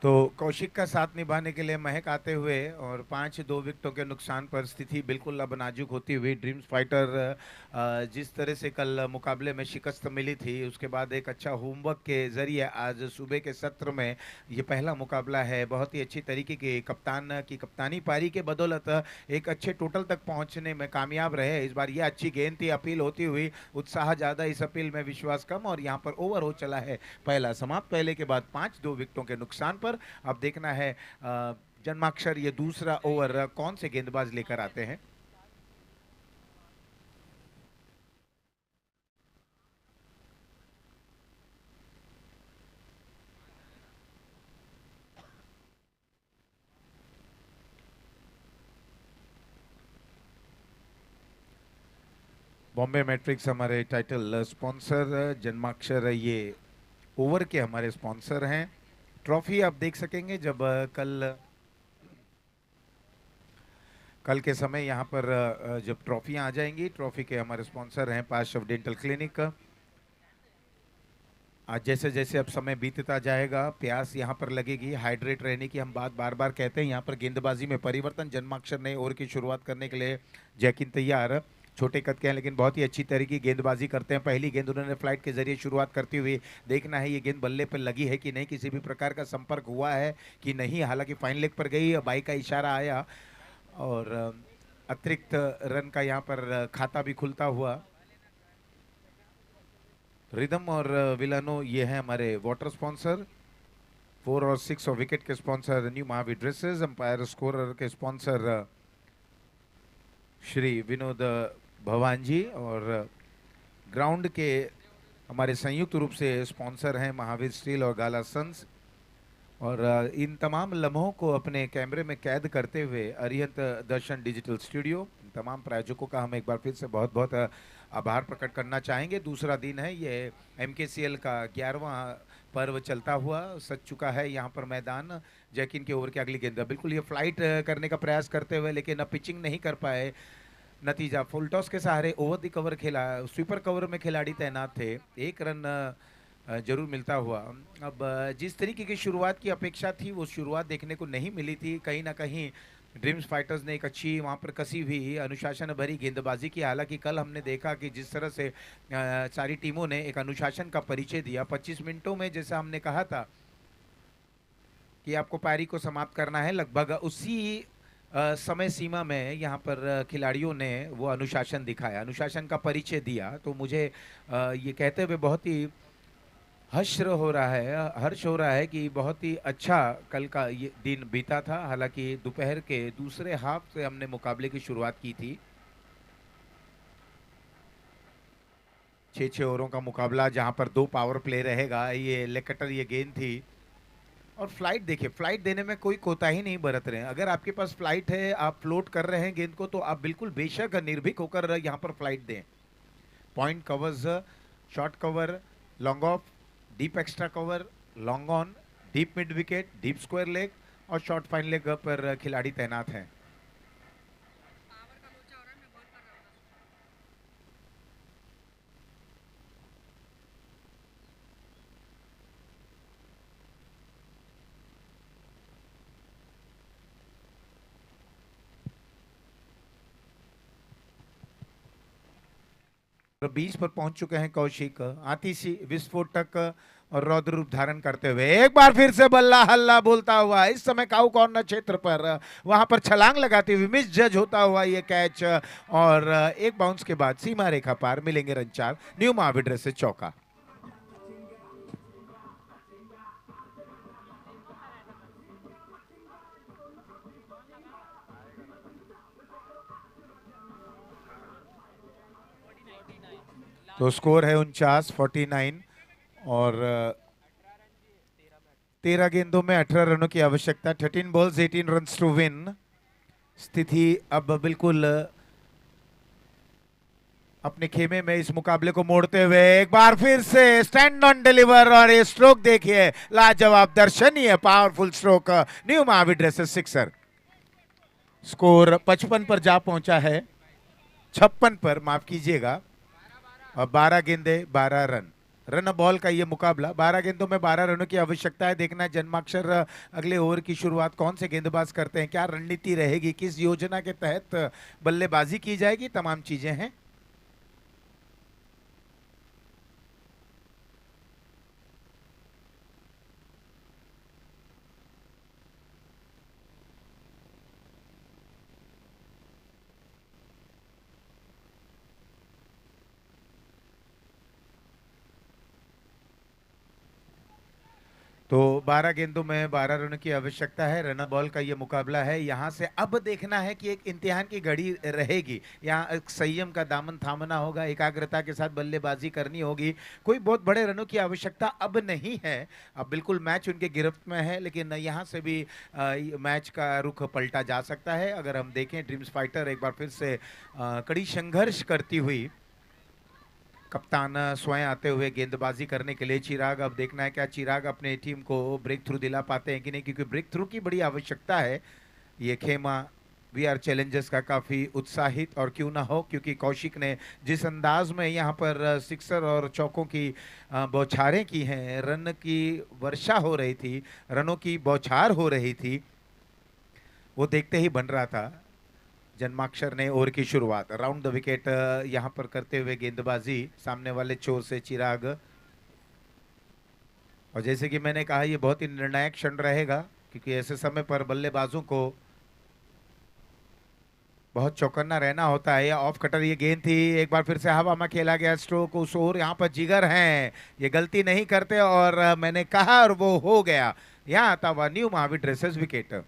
तो कौशिक का साथ निभाने के लिए महक आते हुए, और 5-2 विकेटों के नुकसान पर स्थिति बिल्कुल अब नाजुक होती हुई ड्रीम्स फाइटर जिस तरह से कल मुकाबले में शिकस्त मिली थी, उसके बाद एक अच्छा होमवर्क के जरिए आज सुबह के सत्र में ये पहला मुकाबला है। बहुत ही अच्छी तरीके की कप्तान की कप्तानी पारी के बदौलत एक अच्छे टोटल तक पहुंचने में कामयाब रहे। इस बार ये अच्छी गेंद थी, अपील होती हुई उत्साह ज़्यादा, इस अपील में विश्वास कम, और यहाँ पर ओवर हो चला है पहला समाप्त। पहले के बाद 5-2 विकेटों के नुकसान पर अब देखना है जन्माक्षर ये दूसरा ओवर कौन से गेंदबाज लेकर आते हैं। बॉम्बे मैट्रिक्स हमारे टाइटल स्पॉन्सर, जन्माक्षर ये ओवर के हमारे स्पॉन्सर हैं। ट्रॉफी आप देख सकेंगे जब कल के समय यहाँ पर जब ट्रॉफियाँ आ जाएंगी। ट्रॉफी के हमारे स्पॉन्सर हैं पार्श्व डेंटल क्लिनिक। आज जैसे जैसे अब समय बीतता जाएगा, प्यास यहाँ पर लगेगी, हाइड्रेट रहने की हम बात बार बार कहते हैं। यहाँ पर गेंदबाजी में परिवर्तन, जन्माक्षर ने ओवर की शुरुआत करने के लिए जैकिन तैयार। छोटे कद के हैं लेकिन बहुत ही अच्छी तरीके की गेंदबाजी करते हैं। पहली गेंद उन्होंने फ्लाइट के जरिए शुरुआत करते हुए, देखना है ये गेंद बल्ले पर लगी है कि नहीं, किसी भी प्रकार का संपर्क हुआ है कि नहीं। हालांकि फाइन लेग पर गई, बाई का इशारा आया, और अतिरिक्त रन का यहाँ पर खाता भी खुलता हुआ। रिदम और विलानो ये है हमारे वाटर स्पॉन्सर। 4 और 6 और विकेट के sponsor new Mahavir dresses. Umpire scorer के स्पॉन्सर श्री विनोद भवान जी, और ग्राउंड के हमारे संयुक्त रूप से स्पॉन्सर हैं महावीर स्टील और गाला सन्स। और इन तमाम लम्हों को अपने कैमरे में कैद करते हुए अरिहंत दर्शन डिजिटल स्टूडियो, तमाम प्रायोजकों का हम एक बार फिर से बहुत बहुत आभार प्रकट करना चाहेंगे। दूसरा दिन है ये, MKCL का 11वां पर्व चलता हुआ सज चुका है यहाँ पर मैदान। जैकिन के ओवर की अगली गेंद बिल्कुल ये फ्लाइट करने का प्रयास करते हुए, लेकिन अब पिचिंग नहीं कर पाए। नतीजा फुल टॉस के सहारे ओवर द कवर खेला, स्वीपर कवर में खिलाड़ी तैनात थे, 1 रन जरूर मिलता हुआ। अब जिस तरीके की शुरुआत की अपेक्षा थी वो शुरुआत देखने को नहीं मिली थी। कहीं ना कहीं ड्रीम्स फाइटर्स ने एक अच्छी वहाँ पर कसी हुई अनुशासन भरी गेंदबाजी की। हालांकि कल हमने देखा कि जिस तरह से सारी टीमों ने एक अनुशासन का परिचय दिया 25 मिनटों में, जैसा हमने कहा था कि आपको पारी को समाप्त करना है, लगभग उसी समय सीमा में यहाँ पर खिलाड़ियों ने वो अनुशासन दिखाया, अनुशासन का परिचय दिया। तो मुझे ये कहते हुए बहुत ही हर्ष हो रहा है कि बहुत ही अच्छा कल का ये दिन बीता था। हालांकि दोपहर के दूसरे हाफ से हमने मुकाबले की शुरुआत की थी। 6-6 ओवरों का मुकाबला जहां पर 2 पावर प्ले रहेगा। ये लेकटर ये गेंद थी, और फ्लाइट देखिए, फ्लाइट देने में कोई कोताही नहीं बरत रहे हैं। अगर आपके पास फ्लाइट है, आप फ्लोट कर रहे हैं गेंद को, तो आप बिल्कुल बेशक निर्भीक होकर यहाँ पर फ्लाइट दें। Point covers, short cover, long off, deep extra cover, long on, deep mid wicket, deep square leg और शॉर्ट फाइन लेग पर खिलाड़ी तैनात हैं। 20 पर पहुंच चुके हैं कौशिक, आतिशी विस्फोटक और रौद्र रूप धारण करते हुए एक बार फिर से बल्ला हल्ला बोलता हुआ इस समय काउ कॉर्नर क्षेत्र पर वहां पर छलांग लगाते हुए मिस जज होता हुआ ये कैच, और एक बाउंस के बाद सीमा रेखा पार, मिलेंगे रन 4, न्यू महाविद्र से चौका। तो स्कोर है 49 और 13 गेंदों में 18 रनों की आवश्यकता, 13 बॉल्स 18 रन्स टू विन। स्थिति अब बिल्कुल अपने खेमे में इस मुकाबले को मोड़ते हुए एक बार फिर से स्टैंड ऑन डिलीवर, और ये स्ट्रोक देखिए लाजवाब दर्शनीय पावरफुल स्ट्रोक, न्यू महाविद्र से सिक्सर। स्कोर 55 पर जा पहुंचा है, 56 पर माफ कीजिएगा, और 12 गेंदे 12 रन, रन बॉल का ये मुकाबला। 12 गेंदों में 12 रनों की आवश्यकता है। देखना है जन्माक्षर अगले ओवर की शुरुआत कौन से गेंदबाज करते हैं, क्या रणनीति रहेगी, किस योजना के तहत बल्लेबाजी की जाएगी, तमाम चीजें हैं। तो 12 गेंदों में 12 रनों की आवश्यकता है, रन बॉल का ये मुकाबला है। यहाँ से अब देखना है कि एक इम्तिहान की घड़ी रहेगी, यहाँ एक संयम का दामन थामना होगा, एकाग्रता के साथ बल्लेबाजी करनी होगी। कोई बहुत बड़े रनों की आवश्यकता अब नहीं है, अब बिल्कुल मैच उनके गिरफ्त में है, लेकिन यहाँ से भी मैच का रुख पलटा जा सकता है। अगर हम देखें ड्रीम्स फाइटर एक बार फिर से कड़ी संघर्ष करती हुई, कप्तान स्वयं आते हुए गेंदबाजी करने के लिए। चिराग, अब देखना है क्या चिराग अपने टीम को ब्रेक थ्रू दिला पाते हैं कि नहीं, क्योंकि ब्रेक थ्रू की बड़ी आवश्यकता है। ये खेमा वीआर चैलेंजर्स का काफ़ी उत्साहित, और क्यों ना हो, क्योंकि कौशिक ने जिस अंदाज में यहाँ पर सिक्सर और चौकों की बौछारें की हैं, रन की वर्षा हो रही थी, रनों की बौछार हो रही थी, वो देखते ही बन रहा था। जन्माक्षर ने ओवर की शुरुआत राउंड द विकेट यहां पर करते हुए गेंदबाजी सामने वाले छोर से चिराग, और जैसे कि मैंने कहा ये बहुत ही निर्णायक क्षण रहेगा, क्योंकि ऐसे समय पर बल्लेबाजों को बहुत चौकन्ना रहना होता है। या ऑफ कटर ये गेंद थी, एक बार फिर से हवा में खेला गया स्ट्रोक, उस ओर यहाँ पर जिगर हैं, ये गलती नहीं करते, और मैंने कहा और वो हो गया। यहाँ आता हुआ न्यू महाविद्र विकेट।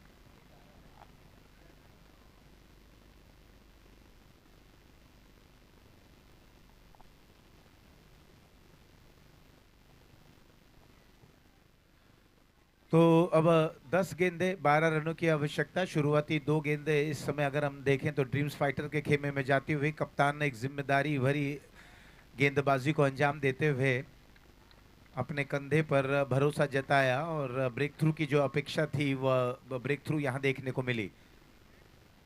तो अब 10 गेंदे 12 रनों की आवश्यकता, शुरुआती 2 गेंदे इस समय अगर हम देखें तो ड्रीम्स फाइटर के खेमे में जाती हुई, कप्तान ने एक जिम्मेदारी भरी गेंदबाजी को अंजाम देते हुए अपने कंधे पर भरोसा जताया, और ब्रेक थ्रू की जो अपेक्षा थी वह ब्रेक थ्रू यहाँ देखने को मिली।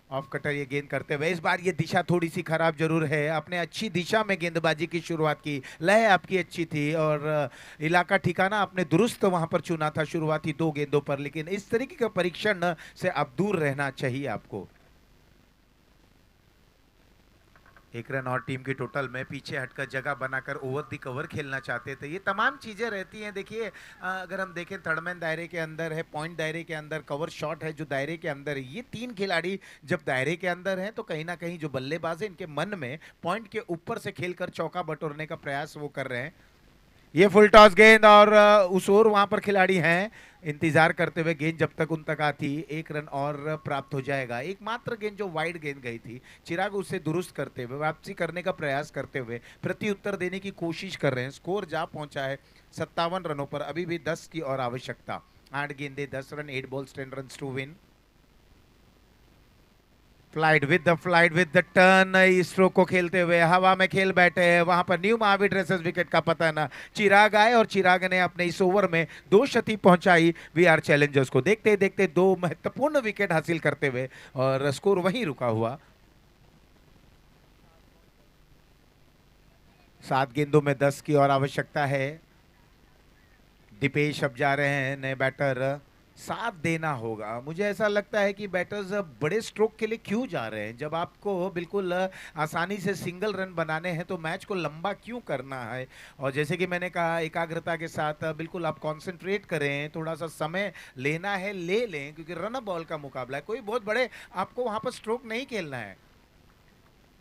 ऑफ कटर ये गेंद करते हुए, इस बार ये दिशा थोड़ी सी खराब जरूर है, आपने अच्छी दिशा में गेंदबाजी की शुरुआत की, लय आपकी अच्छी थी, और इलाका ठिकाना आपने दुरुस्त वहां पर चुना था शुरुआती 2 गेंदों पर, लेकिन इस तरीके का परीक्षण से अब दूर रहना चाहिए आपको। 1 रन और टीम की टोटल में पीछे हटकर जगह बनाकर ओवर दी कवर खेलना चाहते थे, ये तमाम चीजें रहती हैं। देखिए अगर हम देखें थर्डमैन दायरे के अंदर है, पॉइंट दायरे के अंदर, कवर शॉट है जो दायरे के अंदर है, ये 3 खिलाड़ी जब दायरे के अंदर हैं तो कहीं ना कहीं जो बल्लेबाज है इनके मन में पॉइंट के ऊपर से खेलकर चौका बटोरने का प्रयास वो कर रहे हैं। ये फुल टॉस गेंद, और उस ओर वहां पर खिलाड़ी हैं इंतजार करते हुए, गेंद जब तक उन तक आती 1 रन और प्राप्त हो जाएगा। एकमात्र गेंद जो वाइड गेंद गई थी, चिराग उसे दुरुस्त करते हुए, वापसी करने का प्रयास करते हुए, प्रति उत्तर देने की कोशिश कर रहे हैं। स्कोर जा पहुंचा है 57 रनों पर, अभी भी 10 की और आवश्यकता। 8 गेंदे 10 run, 8 balls 10 run to win. Flight with the turn, इस स्ट्रोक को खेलते हुए हवा में खेल बैठे हैं, वहां पर न्यू महाविद्र विकेट का पतन। चिराग आए और चिराग ने अपने इस ओवर में 2 क्षति पहुंचाई वीआर चैलेंजर्स को, देखते देखते 2 महत्वपूर्ण विकेट हासिल करते हुए, और स्कोर वहीं रुका हुआ। 7 गेंदों में 10 की और आवश्यकता है। दीपेश अब जा रहे हैं नए बैटर, साथ देना होगा। मुझे ऐसा लगता है कि बैटर्स बड़े स्ट्रोक के लिए क्यों जा रहे हैं? जब आपको बिल्कुल आसानी से सिंगल रन बनाने हैं तो मैच को लंबा क्यों करना है? और जैसे कि मैंने कहा, एकाग्रता के साथ बिल्कुल आप कंसंट्रेट करें, थोड़ा सा समय लेना है ले लें, क्योंकि रन बॉल का मुकाबला है, कोई बहुत बड़े आपको वहां पर स्ट्रोक नहीं खेलना है।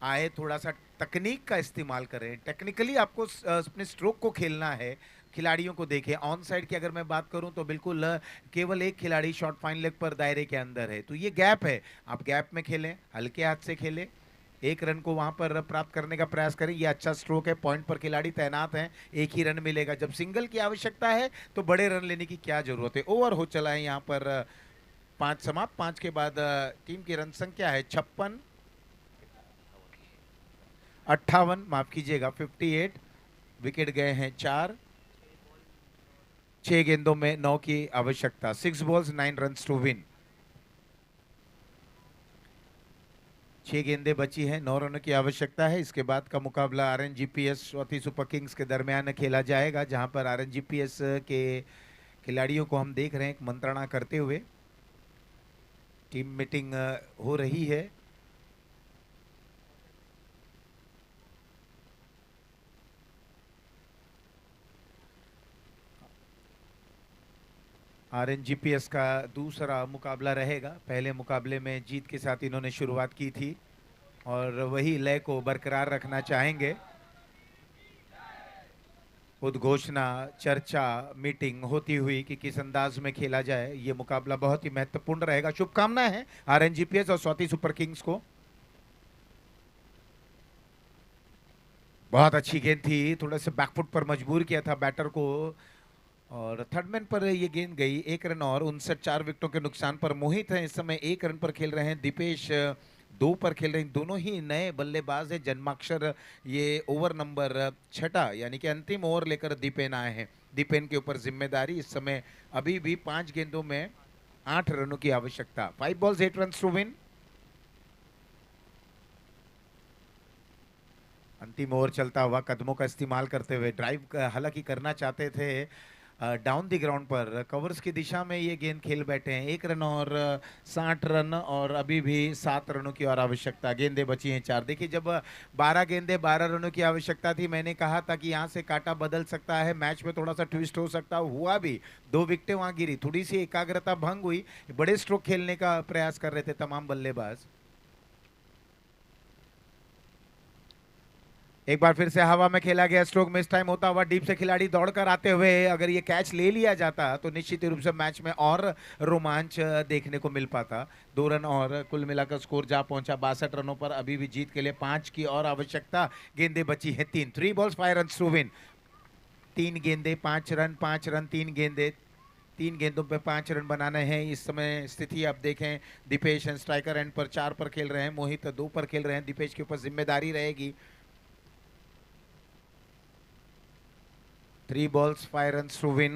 आए थोड़ा सा तकनीक का इस्तेमाल करें, टेक्निकली आपको अपने स्ट्रोक को खेलना है। खिलाड़ियों को देखें, ऑन साइड की अगर मैं बात करूं तो बिल्कुल केवल एक खिलाड़ी शॉर्ट फाइन लेग पर दायरे के अंदर है, तो ये गैप है, आप गैप में खेलें, हल्के हाथ से खेलें, एक रन को वहां पर प्राप्त करने का प्रयास करें। ये अच्छा स्ट्रोक है, पॉइंट पर खिलाड़ी तैनात हैं, एक ही रन मिलेगा। जब सिंगल की आवश्यकता है तो बड़े रन लेने की क्या जरूरत है? ओवर हो चला है यहाँ पर 5 समाप्त, 5 के बाद टीम की रन संख्या है 56, 58, माफ कीजिएगा 58। विकेट गए हैं 4, 6 गेंदों में 9 की आवश्यकता। 6 बॉल्स 9 रन टू विन। 6 गेंदें बची हैं, 9 रनों की आवश्यकता है। इसके बाद का मुकाबला आरएनजीपीएस स्वाति सुपर किंग्स के दरमियान खेला जाएगा, जहां पर आरएनजीपीएस के खिलाड़ियों को हम देख रहे हैं एक मंत्रणा करते हुए। टीम मीटिंग हो रही है। आरएनजीपीएस का दूसरा मुकाबला रहेगा। पहले मुकाबले में जीत के साथ इन्होंने शुरुआत की थी और वही लय को बरकरार रखना चाहेंगे। उद्घोषणा, चर्चा, मीटिंग होती हुई कि किस अंदाज में खेला जाए। ये मुकाबला बहुत ही महत्वपूर्ण रहेगा। शुभकामनाएं हैं आरएनजीपीएस और स्वाति सुपर किंग्स को। बहुत अच्छी गेंद थी, थोड़ा सा बैकफुट पर मजबूर किया था बैटर को, और थर्ड मैन पर ये गेंद गई। एक रन और 59, 4 विकेटों के नुकसान पर मोहित है इस समय 1 रन पर खेल रहे हैं। दीपेश 2 पर खेल रहे हैं। दोनों ही नए बल्लेबाज है। जन्माक्षर ये ओवर नंबर 6 यानी कि अंतिम ओवर लेकर दीपेन आए हैं। दीपेन के ऊपर जिम्मेदारी इस समय अभी भी 5 गेंदों में 8 रनों की आवश्यकता। 5 बॉल्स 8 रन टू विन। अंतिम ओवर चलता हुआ, कदमों का इस्तेमाल करते हुए ड्राइव हालांकि करना चाहते थे डाउन दी ग्राउंड पर, कवर्स की दिशा में ये गेंद खेल बैठे हैं। 1 रन और 60 रन, और अभी भी 7 रनों की और आवश्यकता। गेंदें बची हैं 4। देखिए, जब 12 गेंदें 12 रनों की आवश्यकता थी, मैंने कहा था कि यहाँ से कांटा बदल सकता है, मैच में थोड़ा सा ट्विस्ट हो सकता हुआ भी। 2 विकेटें वहां गिरी, थोड़ी सी एकाग्रता भंग हुई। बड़े स्ट्रोक खेलने का प्रयास कर रहे थे तमाम बल्लेबाज। एक बार फिर से हवा में खेला गया स्ट्रोक मिस टाइम होता हुआ, डीप से खिलाड़ी दौड़कर आते हुए अगर ये कैच ले लिया जाता तो निश्चित रूप से मैच में और रोमांच देखने को मिल पाता। 2 रन और कुल मिलाकर स्कोर जा पहुंचा 62 रनों पर। अभी भी जीत के लिए 5 की और आवश्यकता। गेंदें बची हैं 3। 3 बॉल्स 5 रन टू विन। 3 गेंदें 5 रन, 5 रन 3 गेंदें, 3 गेंदों पे 5 रन बनाने हैं। इस समय स्थिति आप देखें, दीपेश स्ट्राइकर एंड पर 4 पर खेल रहे हैं, मोहित 2 पर खेल रहे हैं। दीपेश के ऊपर जिम्मेदारी रहेगी। 3 बॉल्स 5 रन टू विन।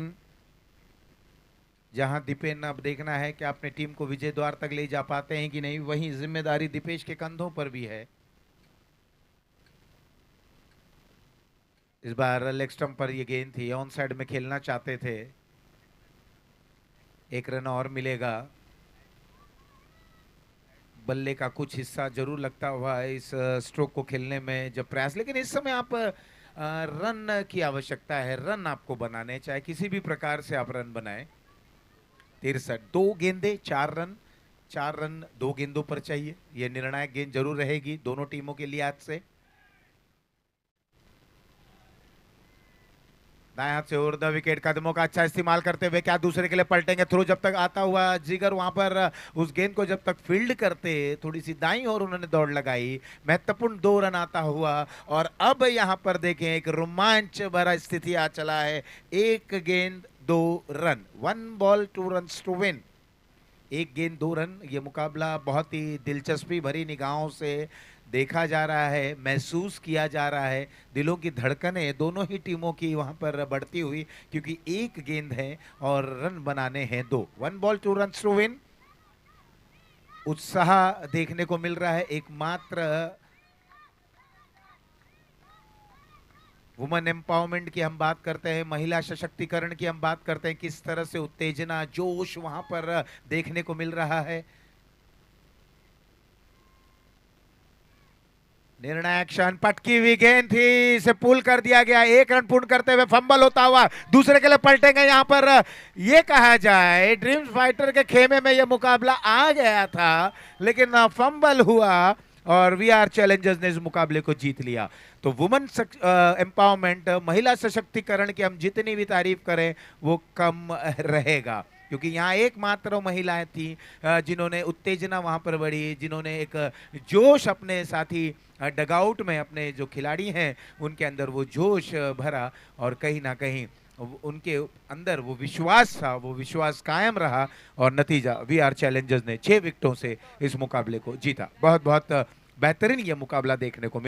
जहां दीपेन, अब देखना है कि अपने टीम को विजय द्वार तक ले जा पाते हैं कि नहीं। वही जिम्मेदारी दीपेश के कंधों पर भी है। इस बार लेग स्टंप पर यह गेंद थी, ऑन साइड में खेलना चाहते थे। 1 रन और मिलेगा। बल्ले का कुछ हिस्सा जरूर लगता हुआ है इस स्ट्रोक को खेलने में जब प्रयास, लेकिन इस समय आप रन की आवश्यकता है। रन आपको बनाने, चाहे किसी भी प्रकार से आप रन बनाएं। 63, 2 गेंदे 4 रन। 4 रन 2 गेंदों पर चाहिए। यह निर्णायक गेंद जरूर रहेगी दोनों टीमों के लिए आज से। दाएं हाथ से ओवर द विकेट, कदमों का अच्छा इस्तेमाल करते हुए क्या दूसरे के लिए पलटेंगे। थ्रो जब तक आता हुआ जिगर वहां पर उस गेंद को जब तक फील्ड करते, थोड़ी सी दाईं और उन्होंने दौड़ लगाई। महत्वपूर्ण 2 रन आता हुआ, और अब यहां पर देखें एक रोमांच भरा स्थिति आ चला है। 1 गेंद 2 run, 1 ball 2 run to win. 1 गेंद 2 रन। ये मुकाबला बहुत ही दिलचस्पी भरी निगाहों से देखा जा रहा है, महसूस किया जा रहा है। दिलों की धड़कनें दोनों ही टीमों की वहां पर बढ़ती हुई, क्योंकि 1 गेंद है और रन बनाने हैं 2। 1 बॉल 2 रन टू विन। उत्साह देखने को मिल रहा है। एकमात्र वुमेन एम्पावरमेंट की हम बात करते हैं, महिला सशक्तिकरण की हम बात करते हैं, किस तरह से उत्तेजना जोश वहां पर देखने को मिल रहा है। निर्णायक क्षण, पटकी हुई गेंद थी, इसे पुल कर दिया गया। 1 रन पूर्ण करते हुए फंबल होता हुआ दूसरे के लिए पलटेंगे। यहां पर ये कहा जाए ड्रीम्स फाइटर के खेमे में यह मुकाबला आ गया था, लेकिन फंबल हुआ और वीआर चैलेंजर्स ने इस मुकाबले को जीत लिया। तो वुमेन एम्पावरमेंट, महिला सशक्तिकरण की हम जितनी भी तारीफ करें वो कम रहेगा, क्योंकि यहाँ एकमात्र महिलाएं थी जिन्होंने उत्तेजना वहां पर बढ़ी, जिन्होंने एक जोश अपने साथी डगआउट में, अपने जो खिलाड़ी हैं उनके अंदर वो जोश भरा और कहीं ना कहीं उनके अंदर वो विश्वास था, वो विश्वास कायम रहा और नतीजा वीआर चैलेंजर्स ने 6 विकेटों से इस मुकाबले को जीता। बहुत बहुत बेहतरीन ये मुकाबला देखने को मिला।